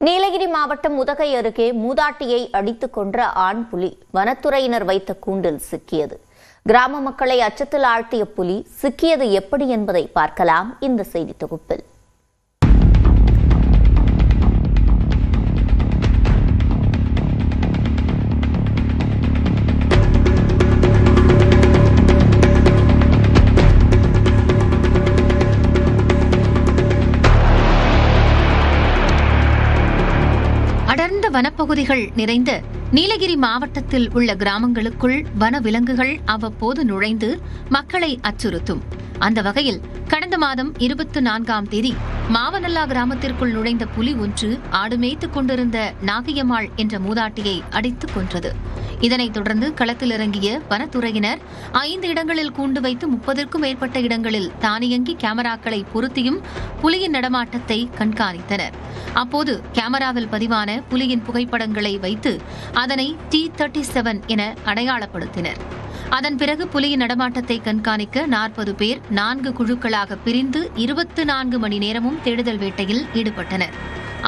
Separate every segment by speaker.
Speaker 1: நீலகிரி மாவட்டம் உதகை அருகே மூதாட்டியை அடித்துக் கொன்ற ஆண் புலி வனத்துறையினர் வைத்த கூண்டில் சிக்கியது. கிராம மக்களை அச்சத்தில் ஆழ்த்திய புலி சிக்கியது எப்படி என்பதை பார்க்கலாம் இந்த செய்தி தொகுப்பில்.
Speaker 2: அடர்ந்த வனப்பகுதிகள் நிறைந்த நீலகிரி மாவட்டத்தில் உள்ள கிராமங்களுக்குள் வனவிலங்குகள் அவ்வப்போது நுழைந்து மக்களை அச்சுறுத்தும். அந்த வகையில் கடந்த மாதம் 24ஆம் தேதி மாவனல்லா கிராமத்திற்குள் நுழைந்த புலி ஒன்று ஆடு மேய்த்துக் கொண்டிருந்த நாகையம்மாள் என்ற மூதாட்டியை அடித்துக் கொன்றது. இதனைத் தொடர்ந்து களத்தில் இறங்கிய வனத்துறையினர் 5 இடங்களில் கூண்டு வைத்து 30க்கும் மேற்பட்ட இடங்களில் தானியங்கி கேமராக்களை பொருத்தியும் புலியின் நடமாட்டத்தை கண்காணித்தனர். அப்போது கேமராவில் பதிவான புலியின் புகைப்படங்களை வைத்து அதனை T37 என அடையாளப்படுத்தினர். அதன் பிறகு புலியின் நடமாட்டத்தை கண்காணிக்க 40 பேர் 4 குழுக்களாக பிரிந்து 24 மணி நேரமும் தேடுதல் வேட்டையில் ஈடுபட்டனர்.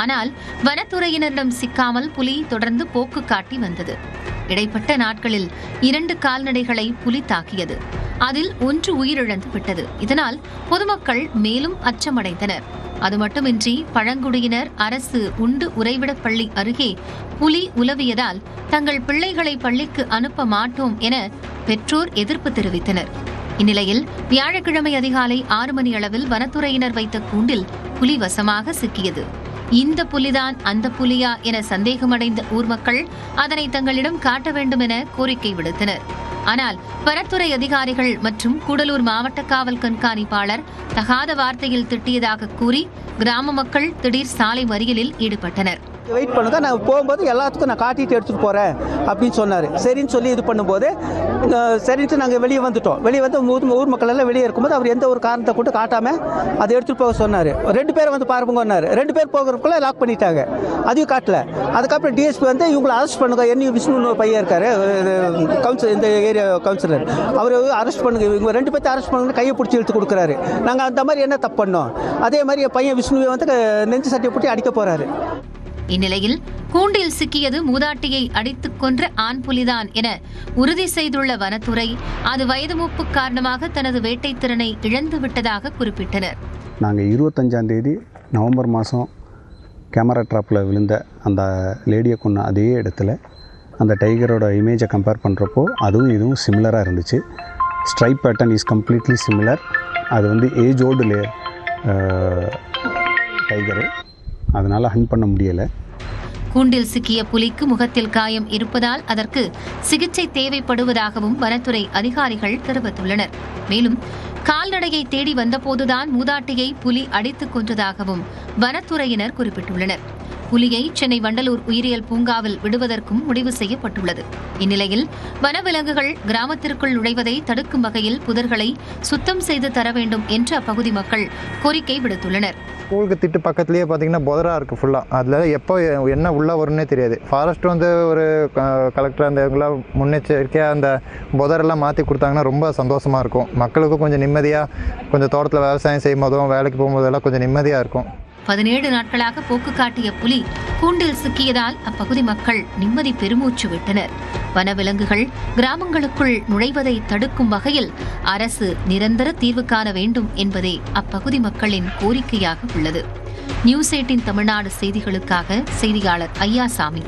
Speaker 2: ஆனால் வனத்துறையினரிடம் சிக்காமல் புலி தொடர்ந்து போக்கு காட்டி வந்தது. இடைப்பட்ட நாட்களில் 2 கால்நடைகளை புலி தாக்கியது. அதில் 1 உயிரிழந்து விட்டது. இதனால் பொதுமக்கள் மேலும் அச்சமடைந்தனர். அது மட்டுமின்றி பழங்குடியினர் அரசு உண்டு உறைவிடப் பள்ளி அருகே புலி உலவியதால் தங்கள் பிள்ளைகளை பள்ளிக்கு அனுப்ப மாட்டோம் என பெற்றோர் எதிர்ப்பு தெரிவித்தனர். இந்நிலையில் வியாழக்கிழமை அதிகாலை 6 மணி அளவில் வனத்துறையினர் வைத்த கூண்டில் புலி வசமாக சிக்கியது. இந்த புலிதான் அந்த புலியா என சந்தேகமடைந்த ஊர் மக்கள் அதனை தங்களிடம் காட்ட வேண்டும் என கோரிக்கை விடுத்தனர். ஆனால் வனத்துறை அதிகாரிகள் மற்றும் கூடலூர் மாவட்ட காவல் கண்காணிப்பாளர் தகாத வார்த்தையில் திட்டியதாக கூறி கிராம மக்கள் திடீர் சாலை மறியலில் ஈடுபட்டனர்.
Speaker 3: வெயிட் பண்ணுங்க, நான் போகும்போது எல்லாத்துக்கும் நான் காட்டிட்டு எடுத்துகிட்டு போகிறேன் அப்படின்னு சொன்னார். சரின்னு சொல்லி இது பண்ணும்போது சரின்ட்டு நாங்கள் வெளியே வந்துட்டோம். வெளியே வந்து ஊர் மக்கள் எல்லாம் வெளியே இருக்கும்போது அவர் எந்த ஒரு காரணத்தை கொண்டு காட்டாமல் அதை எடுத்துகிட்டு போக சொன்னார். 2 பேர் வந்து பாருங்கன்னாரு. 2 பேர் போகிறதுக்குள்ளே லாக் பண்ணிட்டாங்க. அதையும் காட்டல. அதுக்கப்புறம் டிஎஸ்பி வந்து இவங்களை அரெஸ்ட் பண்ணுங்க, என்ன விஷ்ணுன்னு ஒரு பையன் இருக்காரு, கவுன்சிலர், இந்த ஏரியா கவுன்சிலர், அவர் அரெஸ்ட் பண்ணுங்க, இவங்க 2 பேர்த்த அரெஸ்ட் பண்ணுங்க, கையை பிடிச்சி இழுத்து கொடுக்குறாரு. நாங்கள் அந்த மாதிரி என்ன தப்பு பண்ணோம்? அதே மாதிரி என் பையன் விஷ்ணுவை வந்து நெஞ்சு சட்டையை போட்டு அடிக்க போகிறாரு.
Speaker 2: இந்நிலையில் கூண்டில் சிக்கியது மூதாட்டியை அடித்துக் கொன்ற ஆண் புலிதான் என உறுதி செய்துள்ள வனத்துறை அது வயது மூப்பு காரணமாக தனது வேட்டை திறனை இழந்து விட்டதாக குறிப்பிட்டனர்.
Speaker 4: நாங்கள் 25ஆம் தேதி நவம்பர் மாதம் கேமரா ட்ராப்பில் விழுந்த அந்த லேடியை கொன்ன அதே இடத்துல அந்த டைகரோட இமேஜை கம்பேர் பண்ணுறப்போ அதுவும் இதுவும் சிமிலராக இருந்துச்சு. Stripe pattern is completely similar. அது வந்து ஏஜ் ஓல்டு டைகரு, அதனால் ஹண்ட் பண்ண முடியலை.
Speaker 2: கூண்டில் சிக்கிய புலிக்கு முகத்தில் காயம் இருப்பதால் அதற்கு சிகிச்சை தேவைப்படுவதாகவும் வனத்துறை அதிகாரிகள் தெரிவித்துள்ளனர். மேலும் கால்நடையை தேடி வந்தபோதுதான் மூதாட்டியை புலி அடித்துக் கொன்றதாகவும் வனத்துறையினர் குறிப்பிட்டுள்ளனர். புலியை சென்னை வண்டலூர் உயிரியல் பூங்காவில் விடுவதற்கும் முடிவு செய்யப்பட்டுள்ளது. இந்நிலையில் வனவிலங்குகள் கிராமத்திற்குள் நுழைவதை தடுக்கும் வகையில் புதர்களை சுத்தம் செய்து தர வேண்டும் என்று அப்பகுதி மக்கள் கோரிக்கை விடுத்துள்ளனர்.
Speaker 5: ஸ்கூலுக்கு திட்டு பக்கத்துலேயே பார்த்தீங்கன்னா புதராக இருக்குது ஃபுல்லாக. அதில் எப்போ என்ன உள்ளே வரும்னே தெரியாது. ஃபாரஸ்ட் வந்து ஒரு கலெக்டர் அந்த இவங்களாம் முன்னெச்சரிக்கையாக அந்த புதரெல்லாம் மாற்றி கொடுத்தாங்கன்னா ரொம்ப சந்தோஷமாக இருக்கும். மக்களுக்கும் கொஞ்சம் நிம்மதியாக, கொஞ்சம் தோட்டத்தில் விவசாயம் செய்யும் போதும் வேலைக்கு போகும்போதெல்லாம் கொஞ்சம் நிம்மதியாக இருக்கும்.
Speaker 2: 17 நாட்களாக போக்கு காட்டிய புலி கூண்டில் சிக்கியதால் அப்பகுதி மக்கள் நிம்மதி பெருமூச்சு விட்டனர். வனவிலங்குகள் கிராமங்களுக்குள் நுழைவதை தடுக்கும் வகையில் அரசு நிரந்தர தீர்வு காண வேண்டும் என்பதே அப்பகுதி மக்களின் கோரிக்கையாக உள்ளது. நியூஸ் 18 தமிழ்நாடு செய்திகளுக்காக செய்தியாளர் ஐயாசாமி.